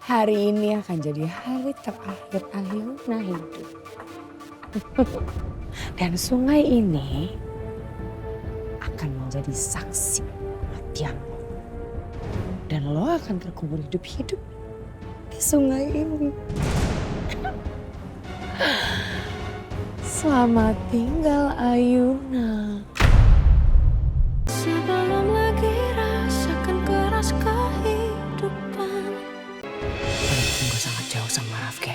Hari ini akan jadi hari terakhir Ayuna hidup. Dan sungai ini akan menjadi saksi kematianmu. Dan lo akan terkubur hidup-hidup di sungai ini. Selamat tinggal Ayuna. Sebelum lagi rasakan keras kehidupan. Walaupun gue sangat jauh sama Rafki,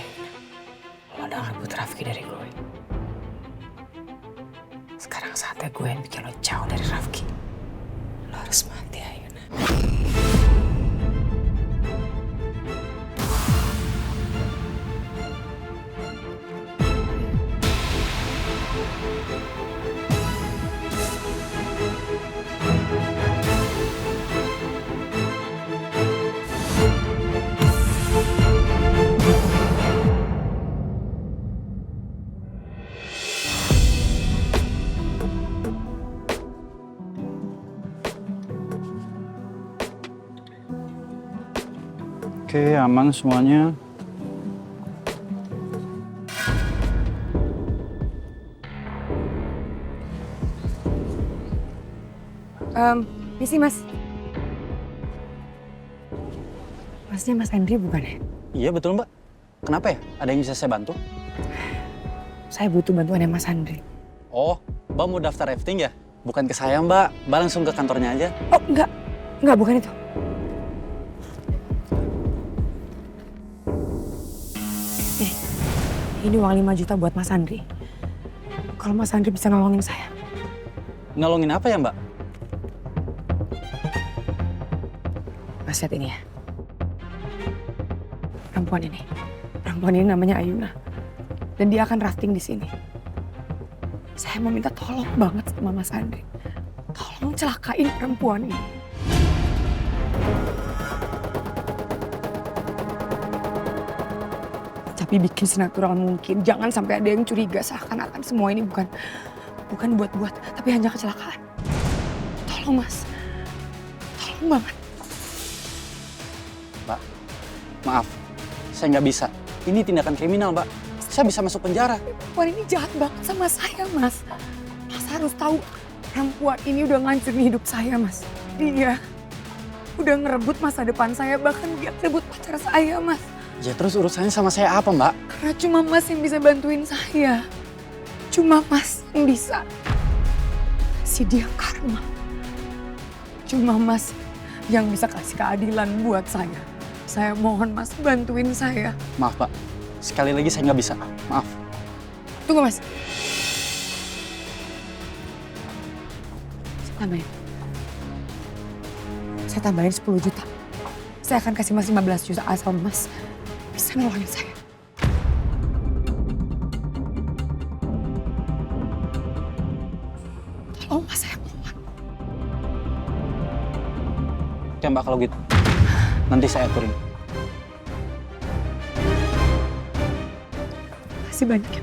lo udah ngerebut Rafki dari gue. Sekarang saatnya gue yang bikin lo jauh dari Rafki. Lo harus mati, Ayuna. Oke, aman semuanya. Misi mas. Masnya Mas Henry bukan ya? Iya betul Mbak. Kenapa ya? Ada yang bisa saya bantu? Saya butuh bantuannya Mas Henry. Oh, Mbak mau daftar rafting ya? Bukan ke saya Mbak. Mbak langsung ke kantornya aja. Oh enggak bukan itu. Ini uang 5 juta buat Mas Andri. Kalau Mas Andri bisa nolongin saya. Nolongin apa ya Mbak? Mas lihat ini ya. Perempuan ini namanya Ayuna. Dan dia akan rafting di sini. Saya mau minta tolong banget sama Mas Andri. Tolong celakain perempuan ini. Tapi bikin senatural mungkin. Jangan sampai ada yang curiga seakan-akan semua ini bukan buat-buat, tapi hanya kecelakaan. Tolong Mas. Tolong banget. Mbak, maaf. Saya nggak bisa. Ini tindakan kriminal Mbak. Saya bisa masuk penjara. Perempuan ini jahat banget sama saya, Mas. Mas harus tahu, perempuan ini udah ngancurin hidup saya, Mas. Dia udah ngerebut masa depan saya, bahkan dia ngerebut pacar saya, Mas. Ya terus urusannya sama saya apa Mbak? Karena cuma Mas yang bisa bantuin saya. Cuma Mas yang bisa kasih dia karma. Cuma Mas yang bisa kasih keadilan buat saya. Saya mohon Mas, bantuin saya. Maaf Pak. Sekali lagi saya nggak bisa. Maaf. Tunggu Mas. Saya tambahin 10 juta. Saya akan kasih Mas 15 juta asal Mas bisa nolongin saya. Tolong Mas, saya mohon. Oke Mbak kalau gitu. Nanti saya aturin. Makasih banyak ya.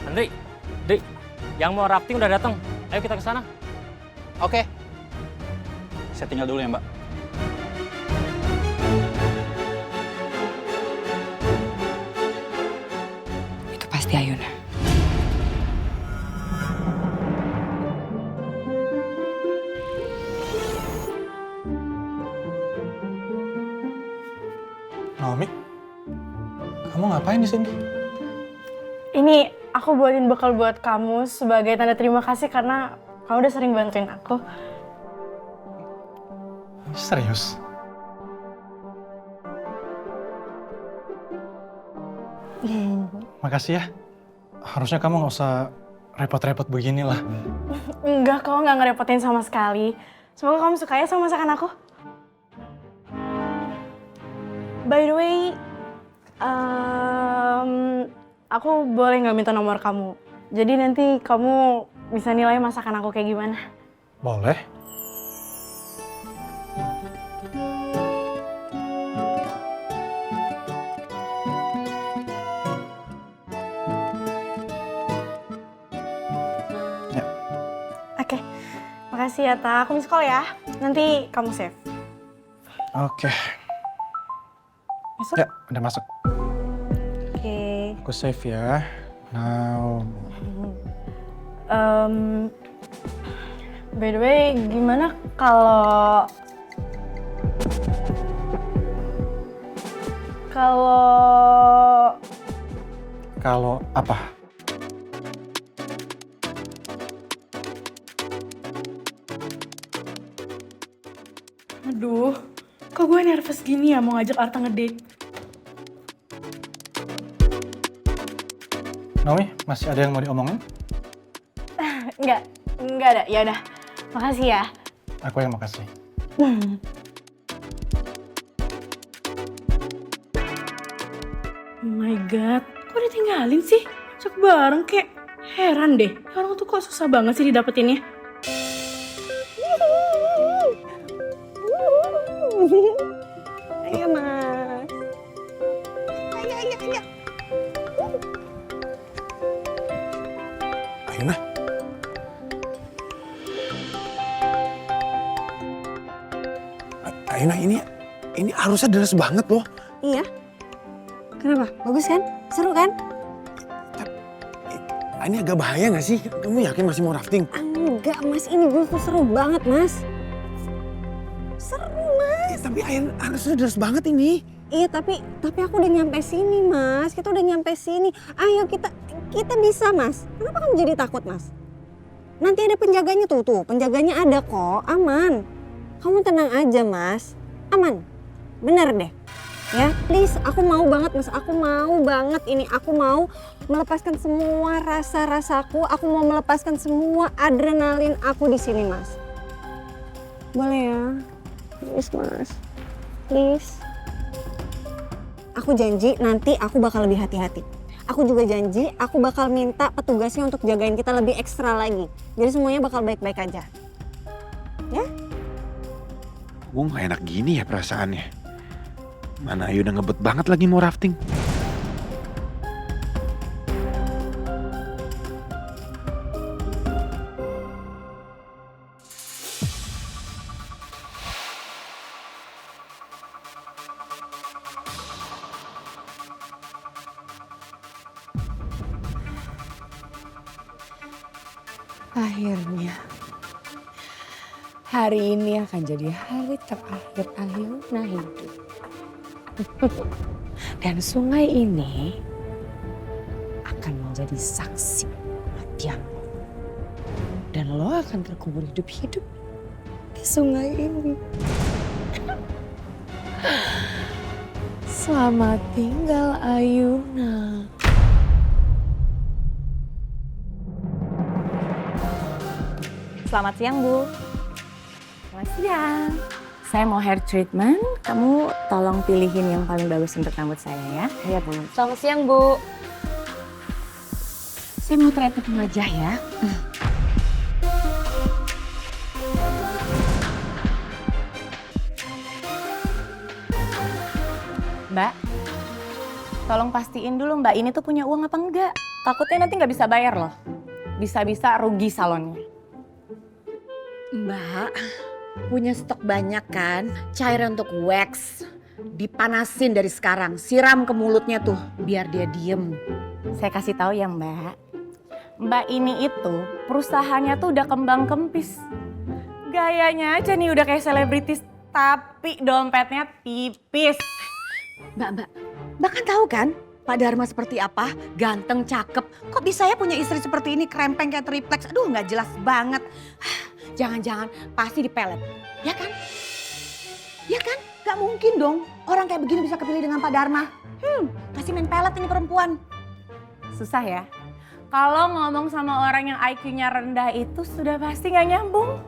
Andri, Dri, yang mau rafting udah datang. Ayo kita ke sana. Oke. Saya tinggal dulu ya Mbak. Itu pasti Ayuna. Naomi, kamu ngapain di sini? Ini aku buatin bekal buat kamu sebagai tanda terima kasih karena kamu udah sering bantuin aku. Serius? Makasih ya. Harusnya kamu nggak usah repot-repot begini lah. Enggak, kok nggak ngerepotin sama sekali. Semoga kamu suka ya sama masakan aku. By the way, aku boleh nggak minta nomor kamu? Jadi nanti kamu bisa nilai masakan aku kayak gimana. Boleh. Makasih ya, Ta. Aku miss call ya. Nanti kamu save. Oke. Masuk? Ya, udah masuk. Oke. Aku save ya. Now. By the way, gimana kalau Kalau apa? Aduh, kok gue nervous gini ya mau ngajak Arta ngedate? Naomi, masih ada yang mau diomongin? Enggak ada. Ya udah. Makasih ya. Aku yang makasih. Oh my god, kok ditinggalin sih? Ajak bareng kek. Heran deh, orang tuh kok susah banget sih didapetinnya. Ayo Mas. Ayo. Ayo nah. Ayo nah, ini arusnya deras banget loh. Iya. Kenapa? Bagus kan? Seru kan? Ini agak bahaya gak sih? Kamu yakin masih mau rafting? Enggak Mas, ini justru seru banget Mas. Seru Mas. Tapi arusnya deras banget ini. Iya tapi aku udah nyampe sini Mas. Kita udah nyampe sini. Ayo kita bisa Mas. Kenapa kamu jadi takut Mas? Nanti ada penjaganya tuh, penjaganya ada kok, aman. Kamu tenang aja Mas, aman. Bener deh. Ya, please, aku mau banget Mas, aku mau banget ini. Aku mau melepaskan semua rasa-rasaku, aku mau melepaskan semua adrenalin aku di sini Mas. Boleh ya? Please Mas, please. Aku janji nanti aku bakal lebih hati-hati. Aku juga janji aku bakal minta petugasnya untuk jagain kita lebih ekstra lagi. Jadi semuanya bakal baik-baik aja. Ya? Gue gak enak gini ya perasaannya. Mana Ayu udah ngebet banget lagi mau rafting. Akhirnya, hari ini akan jadi hari terakhir Ayuna hidup. Dan sungai ini akan menjadi saksi kematianmu. Dan lo akan terkubur hidup-hidup di sungai ini. Selamat tinggal Ayuna. Selamat siang, Bu. Selamat siang. Saya mau hair treatment. Kamu tolong pilihin yang paling bagus untuk rambut saya ya. Iya, Bu. Selamat siang, Bu. Saya mau treatment wajah ya. Mbak, tolong pastiin dulu Mbak ini tuh punya uang apa enggak. Takutnya nanti nggak bisa bayar loh. Bisa-bisa rugi salonnya. Mbak, punya stok banyak kan? Cairan untuk wax. Dipanasin dari sekarang, siram ke mulutnya tuh biar dia diem. Saya kasih tahu ya Mbak. Mbak ini itu perusahaannya tuh udah kembang kempis. Gayanya aja nih udah kayak selebritis, tapi dompetnya tipis. Mbak kan tahu kan Pak Dharma seperti apa? Ganteng, cakep. Kok bisa ya punya istri seperti ini, krempeng kayak tripleks? Aduh nggak jelas banget. Jangan-jangan pasti dipelet, ya kan? Ya kan? Gak mungkin dong orang kayak begini bisa kepilih dengan Pak Dharma. Pasti main pelet ini perempuan. Susah ya? Kalau ngomong sama orang yang IQ-nya rendah itu sudah pasti gak nyambung.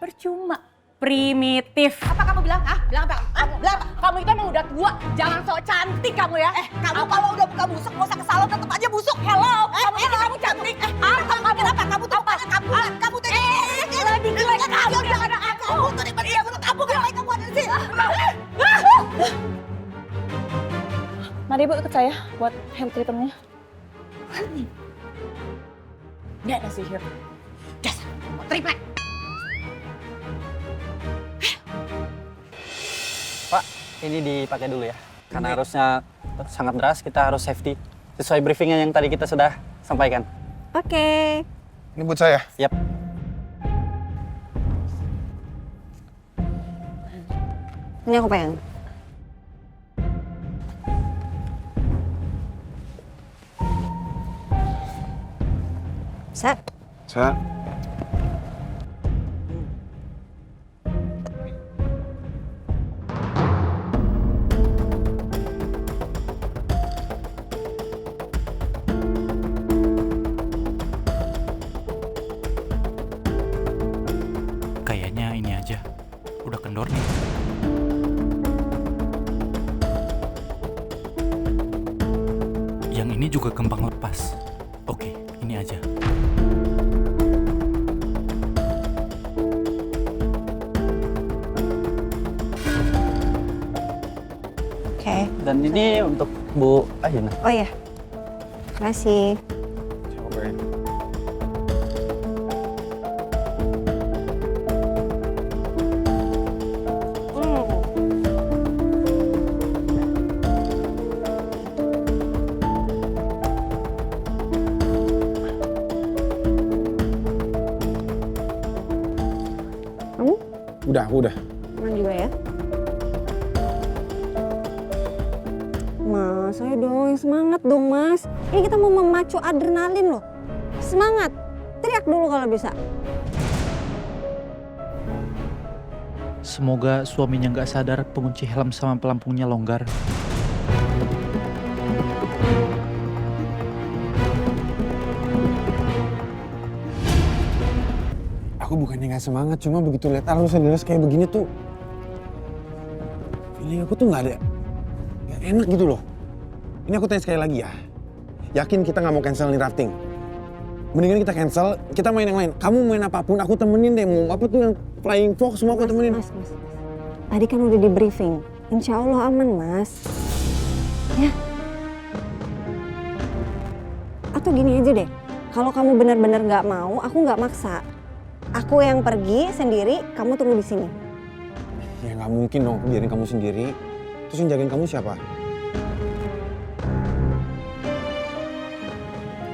Percuma. Primitif. Apa kamu bilang? Bilang apa? Bilang apa? Kamu itu emang udah tua. Jangan sok cantik kamu ya. Kamu kalau udah buka busuk, gak usah ke salon tetep aja busuk. Hello. Kamu cantik. Kamu kenapa? Kamu tuh apa? Kamu tuh lagi jelek. Kamu tuh di bagian menurut kamu ngapain kamu ada di sini? Mari Bu ikut saya buat hand treatmentnya. Nggak ada sihir. Dasar triplek. Pak, ini dipakai dulu ya. Karena arusnya sangat deras, kita harus safety. Sesuai briefingnya yang tadi kita sudah sampaikan. Oke. Ini buat saya. Siap. Ini aku pegang. Bisa? Saya. Kayaknya ini aja. Udah kendor nih. Yang ini juga gampang lepas. Oke, ini aja. Oke. Dan ini untuk Bu Ayuna. Oh iya. Makasih. Coba ini. Udah. Aman juga ya. Mas, ayo dong, semangat dong mas. Ini kita mau memacu adrenalin loh. Semangat, teriak dulu kalau bisa. Semoga suaminya nggak sadar pengunci helm sama pelampungnya longgar. Aku bukannya nggak semangat, cuma begitu lihat arus deras kayak begini tuh, feeling aku tuh nggak enak gitu loh. Ini aku tanya sekali lagi ya, yakin kita nggak mau cancel nih rafting? Mendingan kita cancel, kita main yang lain. Kamu main apapun, aku temenin deh. Mau apa tuh yang flying fox semua aku temenin. Mas. Tadi kan udah di briefing, insya Allah aman mas. Ya. Atau gini aja deh, kalau kamu benar-benar nggak mau, aku nggak maksa. Aku yang pergi sendiri, kamu tunggu di sini. Ya nggak mungkin dong, biarin kamu sendiri. Terus yang jagain kamu siapa?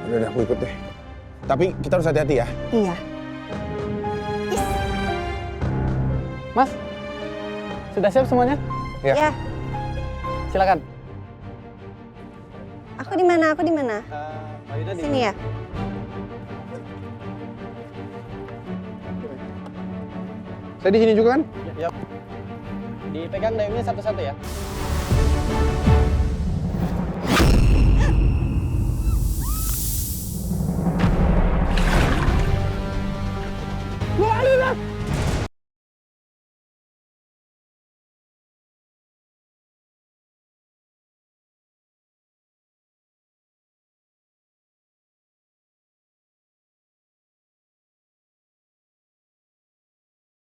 Udah, aku ikut deh. Tapi kita harus hati-hati ya. Iya. Mas, sudah siap semuanya? Ya. Silakan. Aku di mana? Sini ya. Saya di sini juga kan? Yap. Dipegang daunnya satu-satu ya. Bu Alina!